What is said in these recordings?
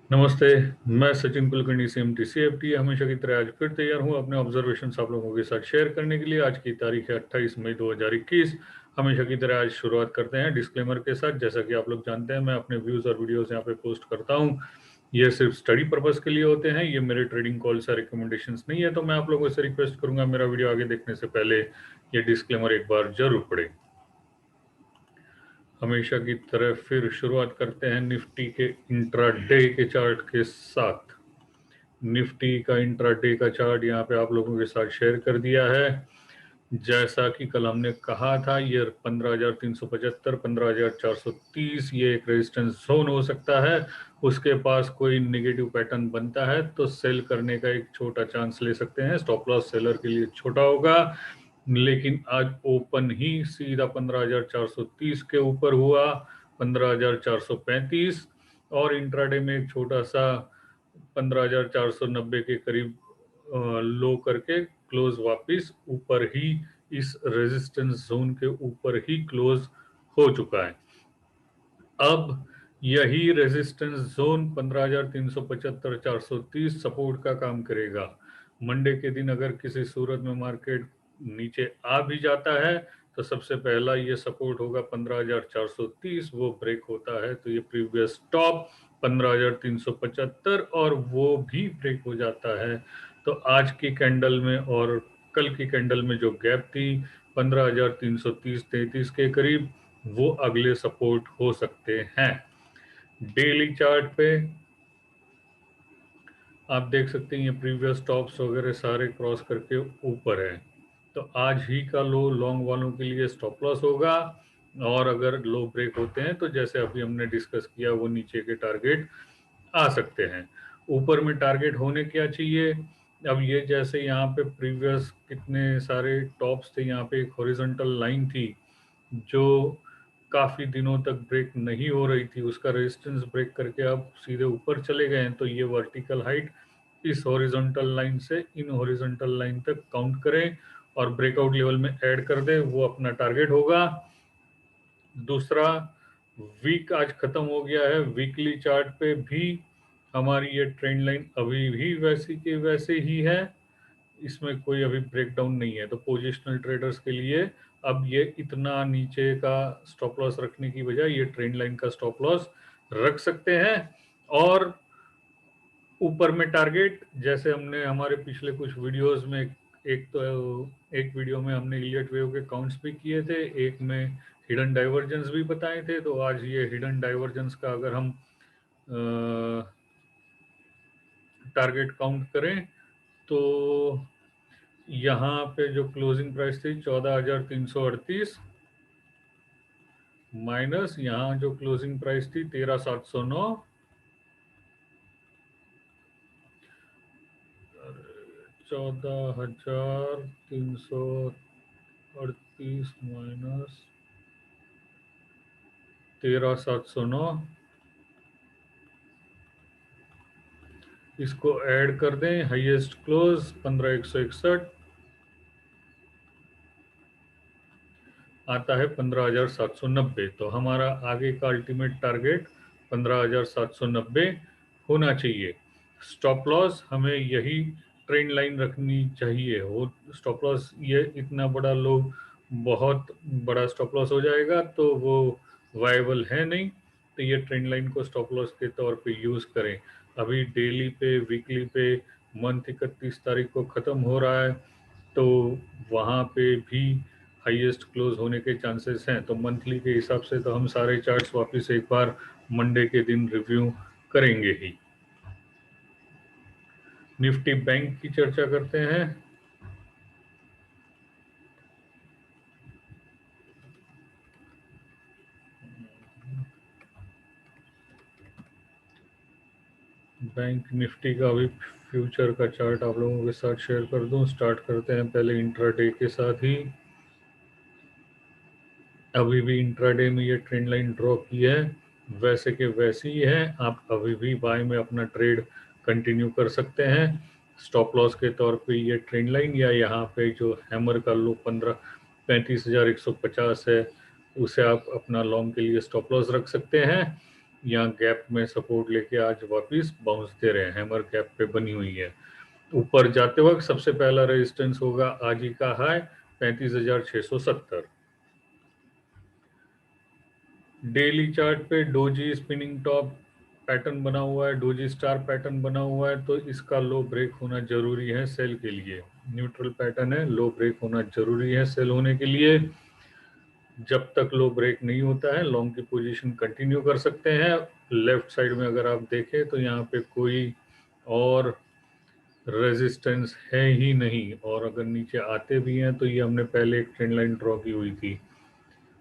नमस्ते। मैं सचिन कुलकर्णी से एमटीसीएफटी हमेशा की तरह आज फिर तैयार हूँ अपने ऑब्जर्वेशंस आप लोगों के साथ शेयर करने के लिए। आज की तारीख है 28 मई 2021। हमेशा की तरह आज शुरुआत करते हैं डिस्क्लेमर के साथ। जैसा कि आप लोग जानते हैं, मैं अपने व्यूज़ और वीडियोस यहाँ पे पोस्ट करता हूँ। ये सिर्फ स्टडी पर्पस के लिए होते हैं, ये मेरे ट्रेडिंग कॉल्स या रिकमेंडेशंस नहीं है। तो मैं आप लोगों से रिक्वेस्ट करूंगा, मेरा वीडियो आगे देखने से पहले ये डिस्क्लेमर एक बार जरूर पढ़ें। हमेशा की तरह फिर शुरुआत करते हैं निफ्टी के इंट्राडे के चार्ट के साथ। निफ्टी का इंट्राडे का चार्ट यहाँ पे आप लोगों के साथ शेयर कर दिया है। जैसा कि कल हमने कहा था, ये 15,375 15,430 ये एक रेजिस्टेंस जोन हो सकता है। उसके पास कोई नेगेटिव पैटर्न बनता है तो सेल करने का एक छोटा चांस ले सकते हैं। स्टॉप लॉस सेलर के लिए छोटा होगा, लेकिन आज ओपन ही सीधा 15,430 के ऊपर हुआ, 15,435, और इंट्राडे में एक छोटा सा 15,490 के करीब लो करके क्लोज वापस ऊपर ही इस रेजिस्टेंस जोन के ऊपर ही क्लोज हो चुका है। अब यही रेजिस्टेंस जोन 15,375 430 सपोर्ट का काम करेगा। मंडे के दिन अगर किसी सूरत में मार्केट नीचे आ भी जाता है तो सबसे पहला ये सपोर्ट होगा 15,430। वो ब्रेक होता है तो ये प्रीवियस टॉप 15,375 और वो भी ब्रेक हो जाता है तो आज की कैंडल में और कल की कैंडल में जो गैप थी 15,330-33 के करीब, वो अगले सपोर्ट हो सकते हैं। डेली चार्ट पे आप देख सकते हैं ये प्रीवियस टॉप्स वगैरह सारे क्रॉस करके ऊपर है। तो आज ही का लो लॉन्ग वालों के लिए स्टॉप लॉस होगा, और अगर लो ब्रेक होते हैं तो जैसे अभी हमने डिस्कस किया वो नीचे के टारगेट आ सकते हैं। ऊपर में टारगेट होने क्या चाहिए? अब ये जैसे यहाँ पे प्रीवियस कितने सारे टॉप्स थे, यहाँ पे एक हॉरिजॉन्टल लाइन थी जो काफी दिनों तक ब्रेक नहीं हो रही थी, उसका रेजिस्टेंस ब्रेक करके अब सीधे ऊपर चले गए हैं। तो ये वर्टिकल हाइट इस हॉरिजॉन्टल लाइन से इन हॉरिजॉन्टल लाइन तक काउंट करें और ब्रेकआउट लेवल में ऐड कर दें, वो अपना टारगेट होगा। दूसरा, वीक आज खत्म हो गया है। वीकली चार्ट पे भी हमारी ये ट्रेंड लाइन अभी भी वैसी की वैसे ही है, इसमें कोई अभी ब्रेकडाउन नहीं है। तो पोजिशनल ट्रेडर्स के लिए अब ये इतना नीचे का स्टॉप लॉस रखने की बजाय ये ट्रेंड लाइन का स्टॉप लॉस रख सकते हैं। और ऊपर में टारगेट, जैसे हमने हमारे पिछले कुछ वीडियोस में एक वीडियो में हमने इलियट वेव के काउंट्स भी किए थे, एक में हिडन डाइवर्जेंस भी बताए थे। तो आज ये हिडन डाइवर्जेंस का अगर हम टारगेट काउंट करें तो यहाँ पे जो क्लोजिंग प्राइस थी 14,338 माइनस यहाँ जो क्लोजिंग प्राइस थी 13,709, 14,338 माइनस 13,709, इसको ऐड कर दें, हाईएस्ट क्लोज 15,161 आता है 15,790। तो हमारा आगे का अल्टीमेट टारगेट 15,790 होना चाहिए। स्टॉप लॉस हमें यही ट्रेंड लाइन रखनी चाहिए। वो स्टॉप लॉस ये इतना बड़ा लो, बहुत बड़ा स्टॉप लॉस हो जाएगा तो वो वायबल है नहीं। तो ये ट्रेंड लाइन को स्टॉप लॉस के तौर पे यूज करें। अभी डेली पे, वीकली पे मंथ 31 तारीख को ख़त्म हो रहा है तो वहाँ पे भी हाईएस्ट क्लोज होने के चांसेस हैं। तो मंथली के हिसाब से तो हम सारे चार्ट्स वापस एक बार मंडे के दिन रिव्यू करेंगे ही। निफ्टी बैंक की चर्चा करते हैं। बैंक निफ्टी का अभी फ्यूचर का चार्ट आप लोगों के साथ शेयर कर दूं। स्टार्ट करते हैं पहले इंट्राडे के साथ ही। अभी भी इंट्राडे में ये ट्रेंड लाइन ड्रॉ की है, वैसे के वैसी ही है। आप अभी भी बाय में अपना ट्रेड कंटिन्यू कर सकते हैं। स्टॉप लॉस के तौर पे ये ट्रेंड लाइन या यहाँ पे जो हैमर का लो 35,150 है, उसे आप अपना लॉन्ग के लिए स्टॉप लॉस रख सकते हैं। यहाँ गैप में सपोर्ट लेके आज वापस बाउंस दे रहे हैं, हैमर गैप पे बनी हुई है। ऊपर जाते वक्त सबसे पहला रेजिस्टेंस होगा आज ही का हाई 35,670। डेली चार्ट पे डोजी स्पिनिंग टॉप पैटर्न बना हुआ है, डोजी स्टार पैटर्न बना हुआ है, तो इसका लो ब्रेक होना जरूरी है सेल के लिए। न्यूट्रल पैटर्न है, लो ब्रेक होना जरूरी है सेल होने के लिए। जब तक लो ब्रेक नहीं होता है लॉन्ग की पोजीशन कंटिन्यू कर सकते हैं। लेफ्ट साइड में अगर आप देखें तो यहाँ पे कोई और रेजिस्टेंस है ही नहीं, और अगर नीचे आते भी हैं तो ये हमने पहले एक ट्रेंड लाइन ड्रॉ की हुई थी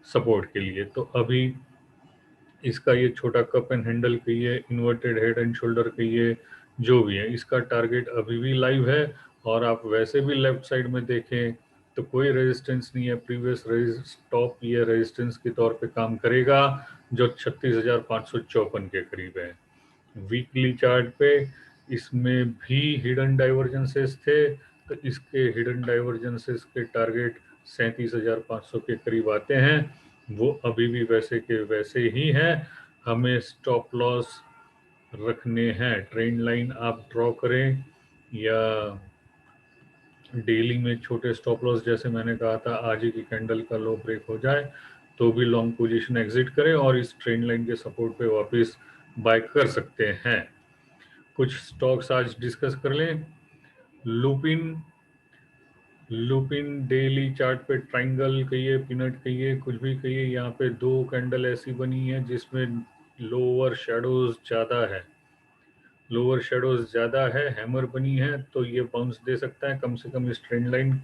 सपोर्ट के लिए। तो अभी इसका ये छोटा कप एंड हैंडल कहिए, इन्वर्टेड हेड एंड शोल्डर कहिए, जो भी है, इसका टारगेट अभी भी लाइव है। और आप वैसे भी लेफ्ट साइड में देखें तो कोई रेजिस्टेंस नहीं है, प्रीवियस टॉप ये रेजिस्टेंस के तौर पे काम करेगा जो 36,554 के करीब है। वीकली चार्ट पे इसमें भी हिडन डाइवर्जेंसेस थे, तो इसके हिडन डाइवर्जेंसेस के टारगेट 37,500 के करीब आते हैं। वो अभी भी वैसे के वैसे ही हैं। हमें स्टॉप लॉस रखने हैं। ट्रेंड लाइन आप ड्रॉ करें या डेली में छोटे स्टॉप लॉस, जैसे मैंने कहा था आज ही की कैंडल का लो ब्रेक हो जाए तो भी लॉन्ग पोजीशन एग्जिट करें और इस ट्रेंड लाइन के सपोर्ट पे वापस बाय कर सकते हैं। कुछ स्टॉक्स आज डिस्कस कर लें। लुपिन लुपिन डेली चार्ट पे ट्रायंगल कहिए, पीनट कहिए, कुछ भी कहिए, यहाँ पे दो कैंडल ऐसी बनी है जिसमें लोअर शेडोज ज्यादा है, लोअर शेडोज ज्यादा है, हैमर बनी है, तो ये बाउंस दे सकता है। कम से कम इस ट्रेंड लाइन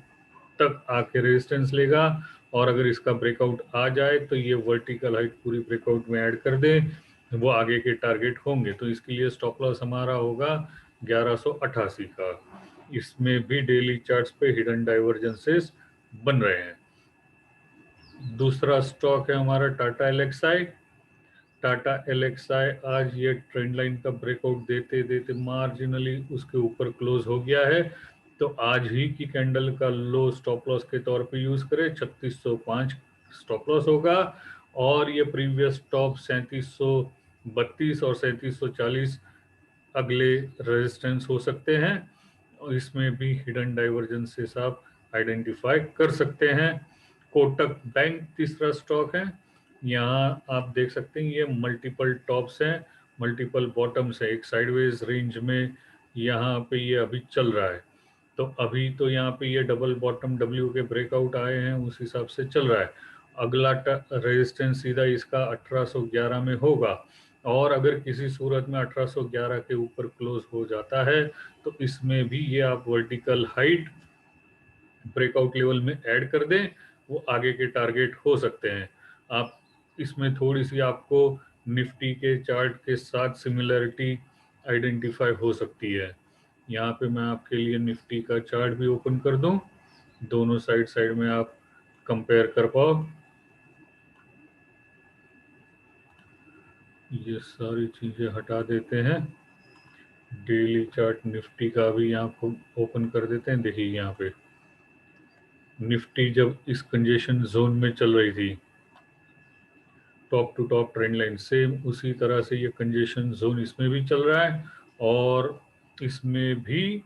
तक आके रेजिस्टेंस लेगा, और अगर इसका ब्रेकआउट आ जाए तो ये वर्टिकल हाइट पूरी ब्रेकआउट में ऐड कर दे, वो आगे के टारगेट होंगे। तो इसके लिए स्टॉप लॉस हमारा होगा 1188 का। इसमें भी डेली चार्ट्स पे हिडन डाइवर्जेंसेस बन रहे हैं। दूसरा स्टॉक है हमारा टाटा एलेक्साई। टाटा एलेक्साई आज ये ट्रेंड लाइन का ब्रेकआउट देते देते मार्जिनली उसके ऊपर क्लोज हो गया है, तो आज ही की कैंडल का लो स्टॉप लॉस के तौर पे यूज करें। 3605 स्टॉप लॉस होगा, और ये प्रीवियस टॉप 3732 और 3740 अगले रेजिस्टेंस हो सकते हैं, और इसमें भी हिडन डाइवर्जेंसेस आप आइडेंटिफाई कर सकते हैं। कोटक बैंक तीसरा स्टॉक है। यहाँ आप देख सकते हैं ये मल्टीपल टॉप्स हैं, मल्टीपल बॉटम्स है, एक साइडवेज रेंज में यहाँ पे ये अभी चल रहा है। तो अभी तो यहाँ पे ये डबल बॉटम डब्ल्यू के ब्रेकआउट आए हैं, उस हिसाब से चल रहा है। अगला रेजिस्टेंस सीधा इसका 1811 में होगा, और अगर किसी सूरत में 1811 के ऊपर क्लोज हो जाता है तो इसमें भी ये आप वर्टिकल हाइट ब्रेकआउट लेवल में ऐड कर दें, वो आगे के टारगेट हो सकते हैं। आप इसमें थोड़ी सी आपको निफ्टी के चार्ट के साथ सिमिलरिटी आइडेंटिफाई हो सकती है। यहाँ पे मैं आपके लिए निफ्टी का चार्ट भी ओपन कर दूं, दोनों साइड साइड में आप कंपेयर कर पाओ। ये सारी चीजें हटा देते हैं, डेली चार्ट निफ्टी का भी यहाँ को ओपन कर देते हैं। देखिए यहाँ पे निफ्टी जब इस कंजेशन जोन में चल रही थी, top to top trend line same उसी तरह से ये कंजेशन जोन इसमें भी चल रहा है, और इसमें भी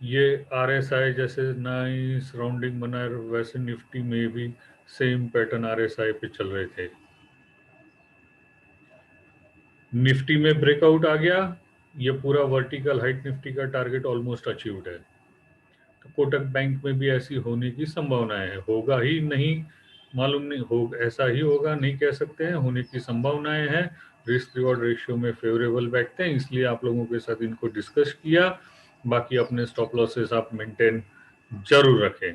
ये RSI जैसे नाइस राउंडिंग बना है, वैसे निफ्टी में भी सेम पैटर्न RSI पे चल रहे थे। निफ्टी में ब्रेकआउट आ गया, ये पूरा वर्टिकल हाइट निफ्टी का टारगेट ऑलमोस्ट अचीव्ड है। तो कोटक बैंक में भी ऐसी होने की संभावना है, होगा ही नहीं मालूम नहीं, हो ऐसा ही होगा नहीं कह सकते हैं, होने की संभावनाएं हैं। रिस्क रिवॉर्ड रेशियो में फेवरेबल बैठते हैं, इसलिए आप लोगों के साथ इनको डिस्कस किया। बाकी अपने स्टॉप लॉसेस आप मेंटेन जरूर रखें।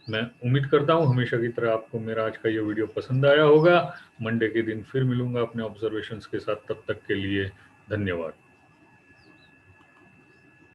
मैं उम्मीद करता हूं हमेशा की तरह आपको मेरा आज का ये वीडियो पसंद आया होगा। मंडे के दिन फिर मिलूंगा अपने ऑब्जर्वेशंस के साथ, तब तक के लिए धन्यवाद।